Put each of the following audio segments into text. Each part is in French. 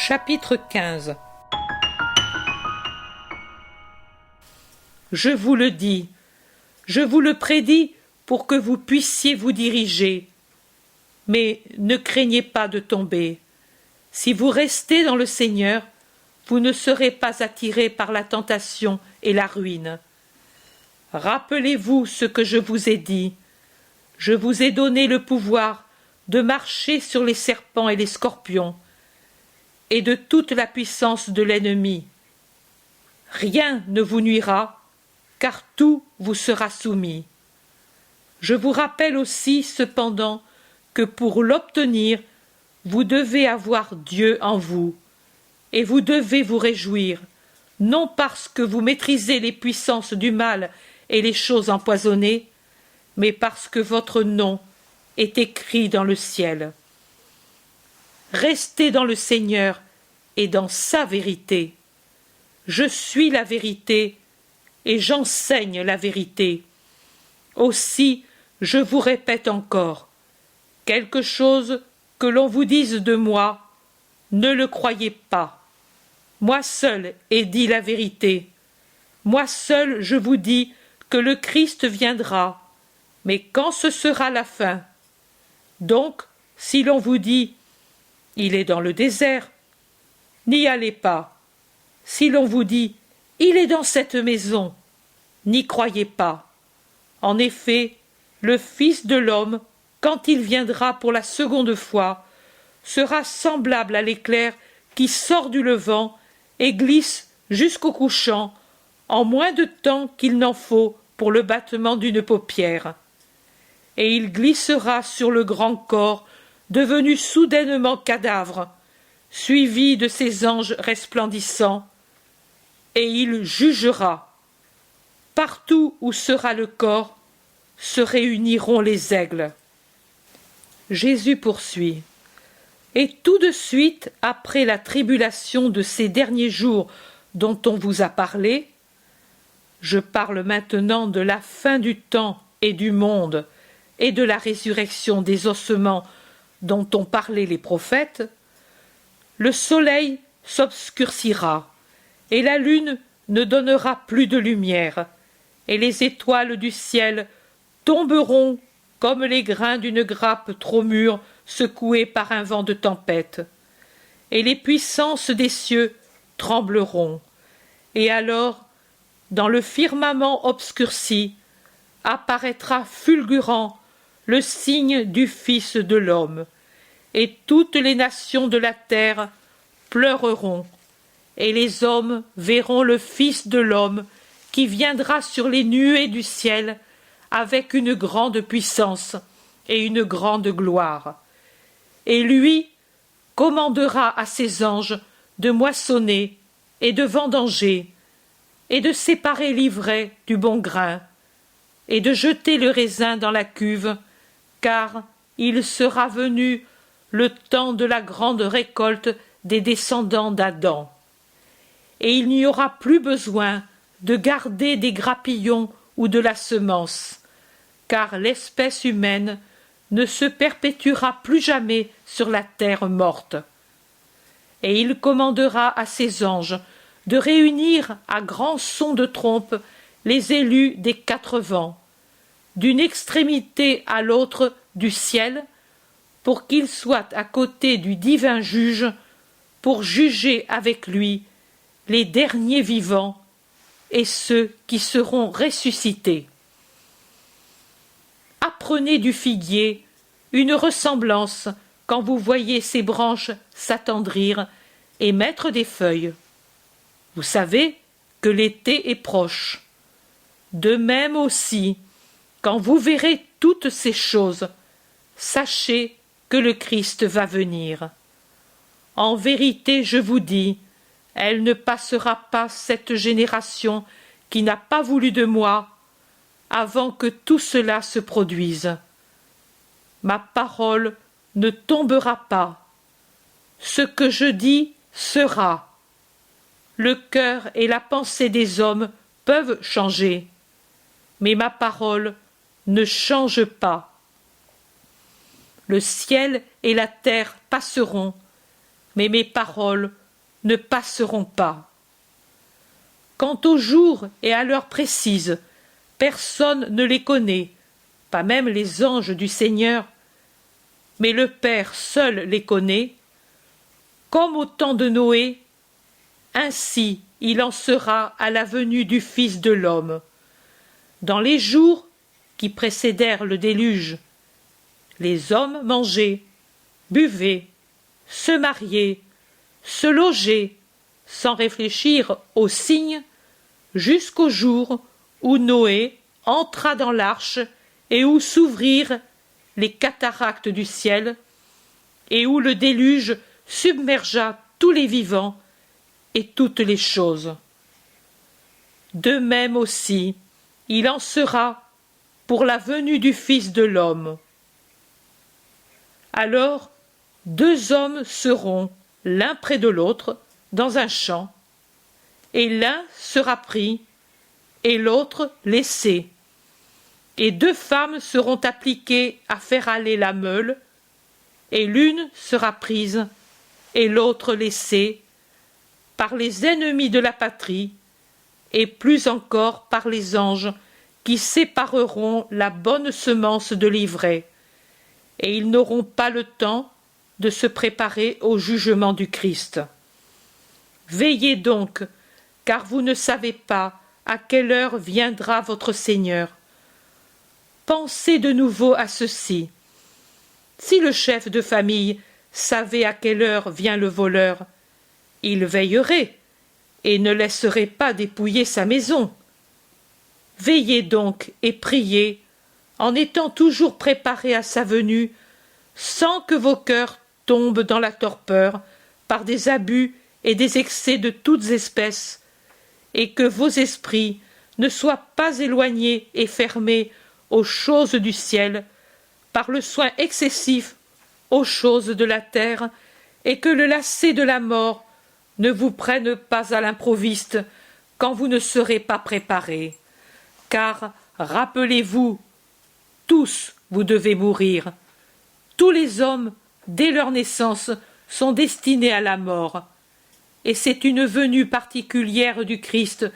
Chapitre 15. Je vous le dis, je vous le prédis pour que vous puissiez vous diriger. Mais ne craignez pas de tomber. Si vous restez dans le Seigneur, vous ne serez pas attirés par la tentation et la ruine. Rappelez-vous ce que je vous ai dit. Je vous ai donné le pouvoir de marcher sur les serpents et les scorpions, et de toute la puissance de l'ennemi. Rien ne vous nuira, car tout vous sera soumis. Je vous rappelle aussi, cependant, que pour l'obtenir, vous devez avoir Dieu en vous, et vous devez vous réjouir, non parce que vous maîtrisez les puissances du mal et les choses empoisonnées, mais parce que votre nom est écrit dans le ciel. Restez dans le Seigneur et dans sa vérité. Je suis la vérité et j'enseigne la vérité. Aussi, je vous répète encore, quelque chose que l'on vous dise de moi, ne le croyez pas. Moi seul ai dit la vérité. Moi seul je vous dis que le Christ viendra, mais quand ce sera la fin? Donc, si l'on vous dit « Il est dans le désert », n'y allez pas. Si l'on vous dit « Il est dans cette maison », n'y croyez pas. En effet, le Fils de l'homme, quand il viendra pour la seconde fois, sera semblable à l'éclair qui sort du levant et glisse jusqu'au couchant, en moins de temps qu'il n'en faut pour le battement d'une paupière. Et il glissera sur le grand corps, devenu soudainement cadavre, suivi de ses anges resplendissants, et il jugera. Partout où sera le corps, se réuniront les aigles. Jésus poursuit. Et tout de suite, après la tribulation de ces derniers jours dont on vous a parlé, je parle maintenant de la fin du temps et du monde, et de la résurrection des ossements dont ont parlé les prophètes, le soleil s'obscurcira, et la lune ne donnera plus de lumière, et les étoiles du ciel tomberont comme les grains d'une grappe trop mûre secouée par un vent de tempête, et les puissances des cieux trembleront, et alors, dans le firmament obscurci, apparaîtra fulgurant le signe du Fils de l'homme, et toutes les nations de la terre pleureront, et les hommes verront le Fils de l'homme qui viendra sur les nuées du ciel avec une grande puissance et une grande gloire. Et lui commandera à ses anges de moissonner et de vendanger, et de séparer l'ivraie du bon grain, et de jeter le raisin dans la cuve, car il sera venu le temps de la grande récolte des descendants d'Adam. Et il n'y aura plus besoin de garder des grappillons ou de la semence, car l'espèce humaine ne se perpétuera plus jamais sur la terre morte. Et il commandera à ses anges de réunir à grand son de trompe les élus des 4 vents, d'une extrémité à l'autre du ciel, pour qu'ils soient à côté du divin juge, pour juger avec lui les derniers vivants et ceux qui seront ressuscités. Apprenez du figuier une ressemblance quand vous voyez ses branches s'attendrir et mettre des feuilles. Vous savez que l'été est proche. De même aussi, quand vous verrez toutes ces choses, sachez que le Christ va venir. En vérité, je vous dis, elle ne passera pas cette génération qui n'a pas voulu de moi, avant que tout cela se produise. Ma parole ne tombera pas. Ce que je dis sera. Le cœur et la pensée des hommes peuvent changer, mais ma parole ne change pas. Le ciel et la terre passeront, mais mes paroles ne passeront pas. Quant aux jours et à l'heure précise, personne ne les connaît, pas même les anges du Seigneur, mais le Père seul les connaît. Comme au temps de Noé, ainsi il en sera à la venue du Fils de l'homme. Dans les jours qui précédèrent le déluge, les hommes mangeaient, buvaient, se mariaient, se logeaient, sans réfléchir aux signes, jusqu'au jour où Noé entra dans l'arche et où s'ouvrirent les cataractes du ciel, et où le déluge submergea tous les vivants et toutes les choses. De même aussi, il en sera pour la venue du Fils de l'homme. Alors, 2 hommes seront l'un près de l'autre dans un champ, et l'un sera pris et l'autre laissé. Et 2 femmes seront appliquées à faire aller la meule, et l'une sera prise et l'autre laissée, par les ennemis de la patrie, et plus encore par les anges qui sépareront la bonne semence de l'ivraie, et ils n'auront pas le temps de se préparer au jugement du Christ. Veillez donc, car vous ne savez pas à quelle heure viendra votre Seigneur. Pensez de nouveau à ceci. Si le chef de famille savait à quelle heure vient le voleur, il veillerait et ne laisserait pas dépouiller sa maison. Veillez donc et priez, en étant toujours préparés à sa venue, sans que vos cœurs tombent dans la torpeur par des abus et des excès de toutes espèces, et que vos esprits ne soient pas éloignés et fermés aux choses du ciel, par le soin excessif aux choses de la terre, et que le lacet de la mort ne vous prenne pas à l'improviste quand vous ne serez pas préparés. Car, rappelez-vous, tous vous devez mourir. Tous les hommes, dès leur naissance, sont destinés à la mort. Et c'est une venue particulière du Christ,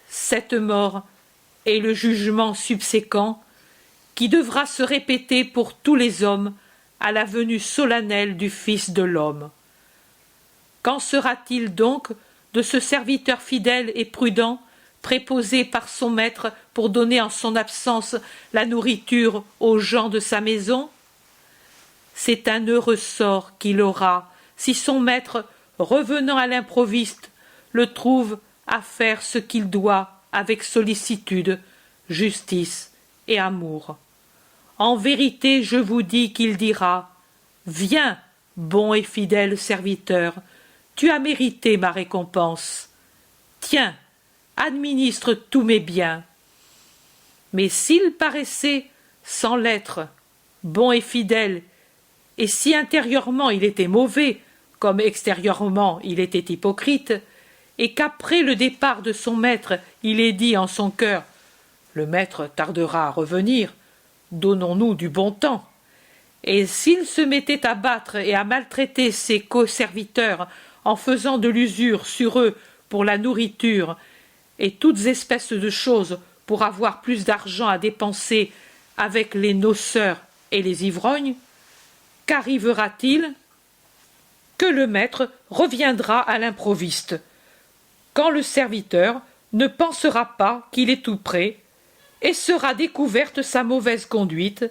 cette mort et le jugement subséquent, qui devra se répéter pour tous les hommes à la venue solennelle du Fils de l'homme. Qu'en sera-t-il donc de ce serviteur fidèle et prudent, préposé par son maître pour donner en son absence la nourriture aux gens de sa maison? C'est un heureux sort qu'il aura si son maître, revenant à l'improviste, le trouve à faire ce qu'il doit avec sollicitude, justice et amour. En vérité, je vous dis qu'il dira: « Viens, bon et fidèle serviteur, tu as mérité ma récompense. Tiens, administre tous mes biens. » Mais s'il paraissait, sans l'être, bon et fidèle, et si intérieurement il était mauvais, comme extérieurement il était hypocrite, et qu'après le départ de son maître il ait dit en son cœur: « Le maître tardera à revenir, donnons-nous du bon temps. » Et s'il se mettait à battre et à maltraiter ses co-serviteurs en faisant de l'usure sur eux pour la nourriture et toutes espèces de choses pour avoir plus d'argent à dépenser avec les noceurs et les ivrognes, qu'arrivera-t-il? Que le maître reviendra à l'improviste, quand le serviteur ne pensera pas qu'il est tout prêt, et sera découverte sa mauvaise conduite,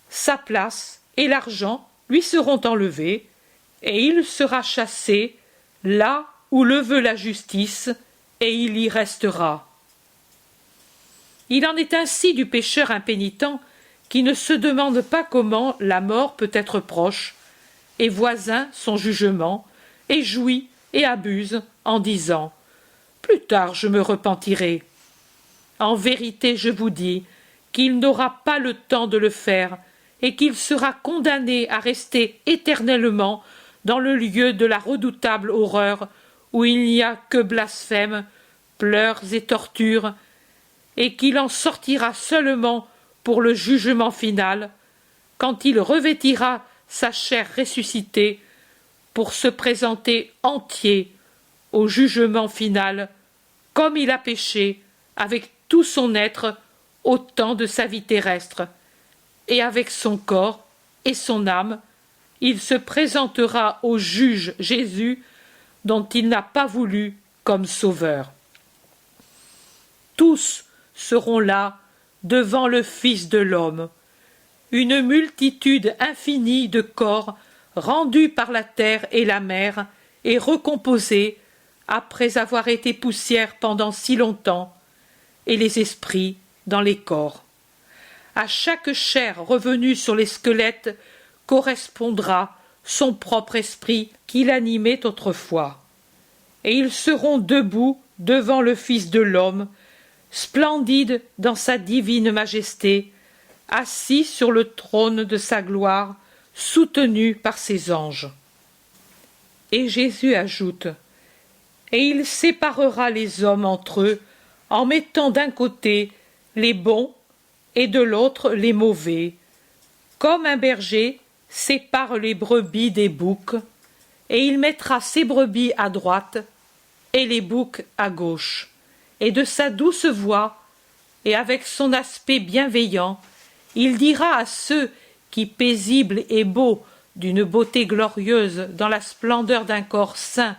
sa place et l'argent lui seront enlevés, et il sera chassé là où le veut la justice, et il y restera. Il en est ainsi du pécheur impénitent qui ne se demande pas comment la mort peut être proche, et voisin son jugement, et jouit et abuse en disant: « Plus tard je me repentirai. » En vérité, je vous dis qu'il n'aura pas le temps de le faire, et qu'il sera condamné à rester éternellement dans le lieu de la redoutable horreur, où il n'y a que blasphème, pleurs et tortures, et qu'il en sortira seulement pour le jugement final, quand il revêtira sa chair ressuscitée, pour se présenter entier au jugement final, comme il a péché, avec tout son être au temps de sa vie terrestre, et avec son corps et son âme, il se présentera au juge Jésus, dont il n'a pas voulu comme sauveur. Tous seront là devant le Fils de l'homme, une multitude infinie de corps rendus par la terre et la mer et recomposés après avoir été poussière pendant si longtemps, et les esprits dans les corps. À chaque chair revenue sur les squelettes correspondra son propre esprit qui l'animait autrefois. Et ils seront debout devant le Fils de l'homme, splendide dans sa divine majesté, assis sur le trône de sa gloire, soutenu par ses anges. Et Jésus ajoute: et il séparera les hommes entre eux, en mettant d'un côté les bons et de l'autre les mauvais, comme un berger sépare les brebis des boucs, et il mettra ses brebis à droite et les boucs à gauche. Et de sa douce voix, et avec son aspect bienveillant, il dira à ceux qui, paisibles et beaux, d'une beauté glorieuse, dans la splendeur d'un corps saint,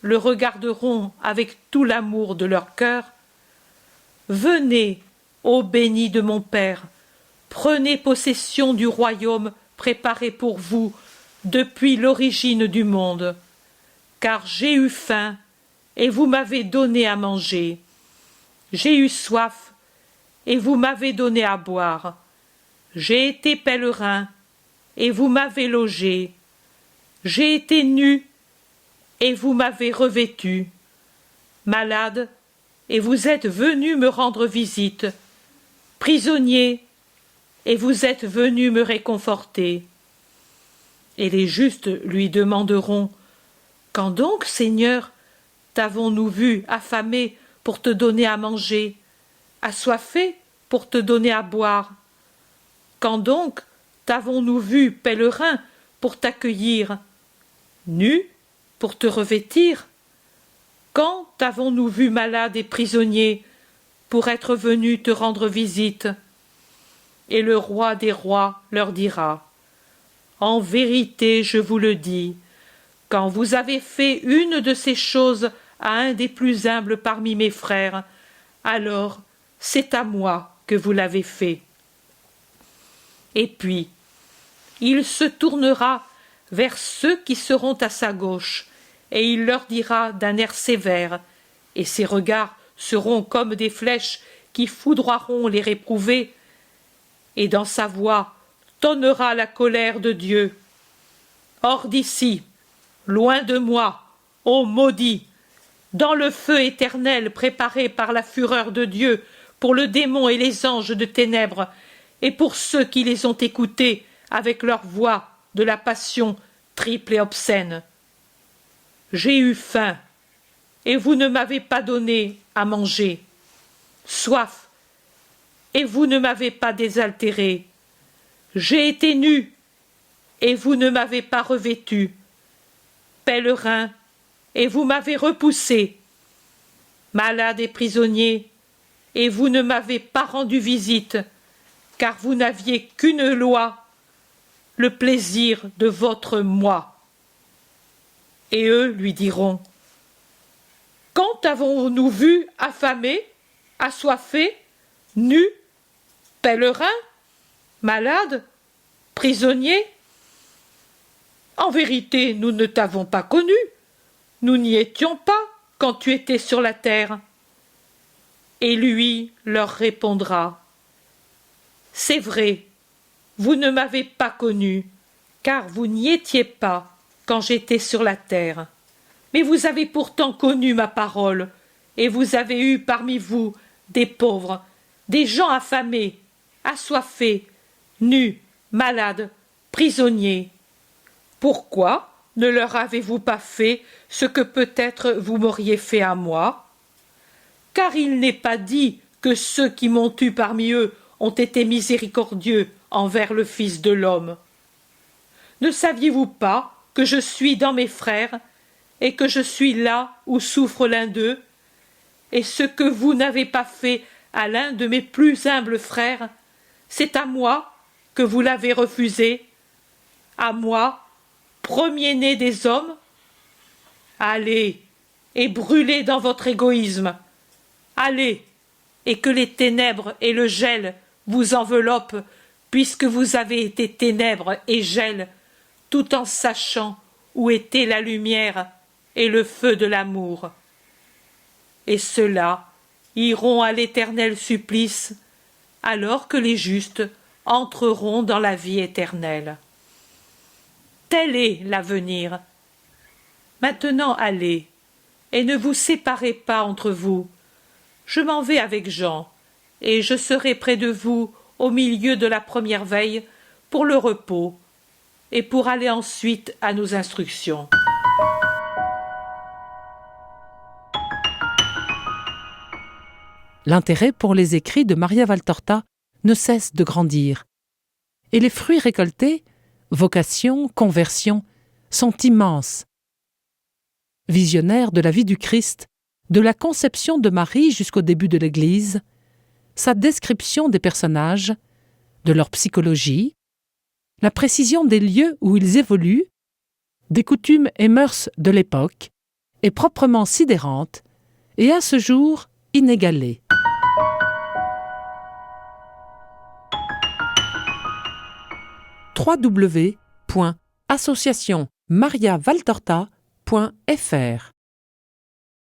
le regarderont avec tout l'amour de leur cœur: venez, ô bénis de mon Père, prenez possession du royaume préparé pour vous depuis l'origine du monde, car j'ai eu faim et vous m'avez donné à manger, j'ai eu soif et vous m'avez donné à boire, j'ai été pèlerin et vous m'avez logé, j'ai été nu et vous m'avez revêtu, malade et vous êtes venu me rendre visite, prisonnier et vous êtes venu me réconforter. Et les justes lui demanderont: quand donc, Seigneur, t'avons-nous vu affamé pour te donner à manger, assoiffé pour te donner à boire? Quand donc t'avons-nous vu pèlerin pour t'accueillir, nu pour te revêtir? Quand t'avons-nous vu malade et prisonnier pour être venu te rendre visite? Et le roi des rois leur dira: en vérité, je vous le dis, quand vous avez fait une de ces choses à un des plus humbles parmi mes frères, alors c'est à moi que vous l'avez fait. Et puis, il se tournera vers ceux qui seront à sa gauche, et il leur dira d'un air sévère, et ses regards seront comme des flèches qui foudroieront les réprouvés, et dans sa voix tonnera la colère de Dieu: hors d'ici, loin de moi, ô maudit, dans le feu éternel préparé par la fureur de Dieu pour le démon et les anges de ténèbres, et pour ceux qui les ont écoutés avec leur voix de la passion triple et obscène. J'ai eu faim, et vous ne m'avez pas donné à manger, soif, et vous ne m'avez pas désaltéré. J'ai été nu, et vous ne m'avez pas revêtu, pèlerin, et vous m'avez repoussé, malade et prisonnier, et vous ne m'avez pas rendu visite, car vous n'aviez qu'une loi, le plaisir de votre moi. Et eux lui diront: quand avons-nous vu affamé, assoiffé, nu, pèlerin, malade, prisonnier? En vérité, nous ne t'avons pas connu, nous n'y étions pas quand tu étais sur la terre. Et lui leur répondra: c'est vrai, vous ne m'avez pas connu, car vous n'y étiez pas quand j'étais sur la terre. Mais vous avez pourtant connu ma parole, et vous avez eu parmi vous des pauvres, des gens affamés, assoiffés, nus, malades, prisonniers. Pourquoi ne leur avez-vous pas fait ce que peut-être vous m'auriez fait à moi? Car il n'est pas dit que ceux qui m'ont eu parmi eux ont été miséricordieux envers le Fils de l'homme. Ne saviez-vous pas, que je suis dans mes frères, et que je suis là où souffre l'un d'eux, et ce que vous n'avez pas fait à l'un de mes plus humbles frères, c'est à moi que vous l'avez refusé, à moi, premier-né des hommes. Allez, et brûlez dans votre égoïsme. Allez, et que les ténèbres et le gel vous enveloppent, puisque vous avez été ténèbres et gel, tout en sachant où était la lumière et le feu de l'amour. Et ceux-là iront à l'éternel supplice, alors que les justes entreront dans la vie éternelle. Tel est l'avenir. Maintenant allez, et ne vous séparez pas entre vous. Je m'en vais avec Jean, et je serai près de vous au milieu de la première veille pour le repos, et pour aller ensuite à nos instructions. L'intérêt pour les écrits de Maria Valtorta ne cesse de grandir. Et les fruits récoltés, vocation, conversion, sont immenses. Visionnaire de la vie du Christ, de la conception de Marie jusqu'au début de l'Église, sa description des personnages, de leur psychologie, la précision des lieux où ils évoluent, des coutumes et mœurs de l'époque, est proprement sidérante et à ce jour inégalée. www.associationmariavaltorta.fr